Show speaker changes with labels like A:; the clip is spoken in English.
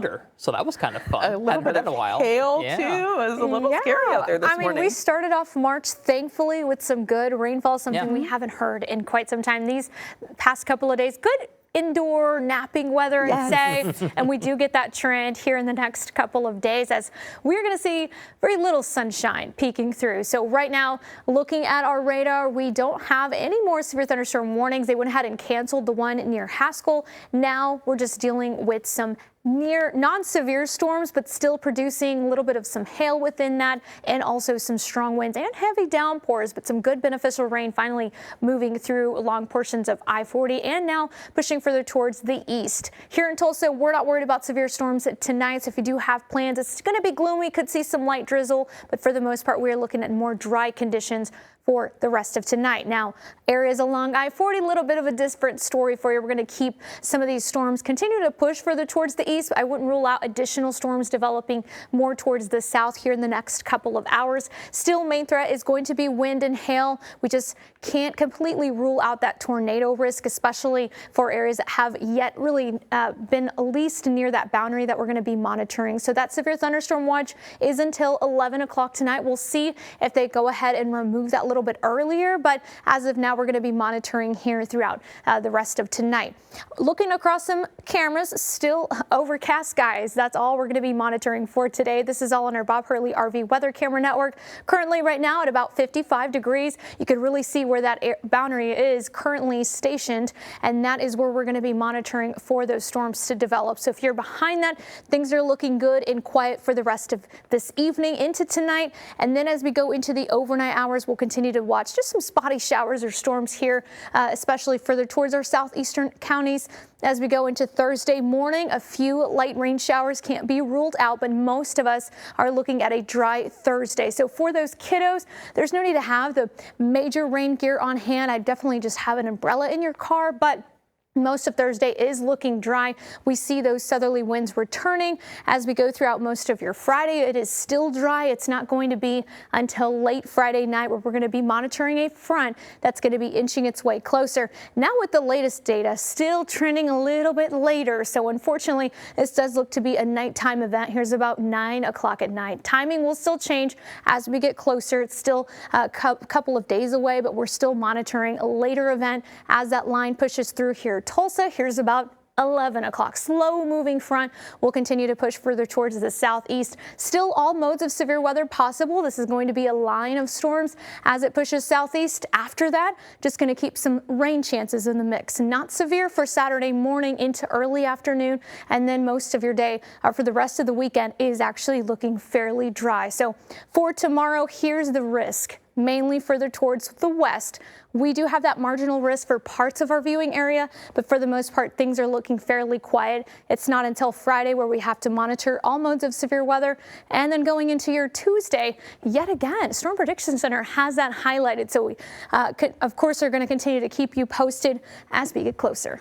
A: thunder, so that was kind of fun.
B: A little bit of hail, too. It was a little scary out there this morning.
C: I mean, we started off March, thankfully, with some good rainfall, something we haven't heard in quite some time. These past couple of days, good indoor napping weather, I'd say, and we do get that trend here in the next couple of days as we're going to see very little sunshine peeking through. So right now, looking at our radar, we don't have any more severe thunderstorm warnings. They went ahead and canceled the one near Haskell. Now we're just dealing with some near non-severe storms, but still producing a little bit of some hail within that, and also some strong winds and heavy downpours, but some good beneficial rain finally moving through along portions of I-40 and now pushing further towards the east. Here in Tulsa, we're not worried about severe storms tonight, so if you do have plans, it's going to be gloomy, could see some light drizzle, but for the most part, we're looking at more dry conditions for the rest of tonight. Now, areas along I-40, a little bit of a different story for you. We're going to keep some of these storms continue to push further towards the east. I wouldn't rule out additional storms developing more towards the south here in the next couple of hours. Still, main threat is going to be wind and hail. We just can't completely rule out that tornado risk, especially for areas that have yet really been at least near that boundary that we're going to be monitoring. So that severe thunderstorm watch is until 11 o'clock tonight. We'll see if they go ahead and remove that little bit earlier, but as of now, we're going to be monitoring here throughout the rest of tonight. Looking across some cameras, still overcast skies. That's all we're going to be monitoring for today. This is all on our Bob Hurley RV weather camera network. Currently right now at about 55 degrees. You can really see where that boundary is currently stationed, and that is where we're going to be monitoring for those storms to develop. So if you're behind that, things are looking good and quiet for the rest of this evening into tonight. And then as we go into the overnight hours, we'll continue to watch just some spotty showers or storms here, especially further towards our southeastern counties. As we go into Thursday morning, a few light rain showers can't be ruled out, but most of us are looking at a dry Thursday. So for those kiddos, there's no need to have the major rain gear on hand. I'd definitely just have an umbrella in your car, but most of Thursday is looking dry. We see those southerly winds returning as we go throughout most of your Friday. It is still dry. It's not going to be until late Friday night where we're going to be monitoring a front that's going to be inching its way closer. Now with the latest data, still trending a little bit later. So unfortunately, this does look to be a nighttime event. Here's about 9 o'clock at night. Timing will still change as we get closer. It's still a couple of days away, but we're still monitoring a later event as that line pushes through here. Tulsa, here's about 11 o'clock. Slow moving front will continue to push further towards the southeast. Still all modes of severe weather possible. This is going to be a line of storms as it pushes southeast. After that, just going to keep some rain chances in the mix. Not severe for Saturday morning into early afternoon, and then most of your day for the rest of the weekend is actually looking fairly dry. So for tomorrow, here's the risk. Mainly further towards the west. We do have that marginal risk for parts of our viewing area, but for the most part, things are looking fairly quiet. It's not until Friday where we have to monitor all modes of severe weather. And then going into your Tuesday, yet again, Storm Prediction Center has that highlighted. So we, of course, are going to continue to keep you posted as we get closer.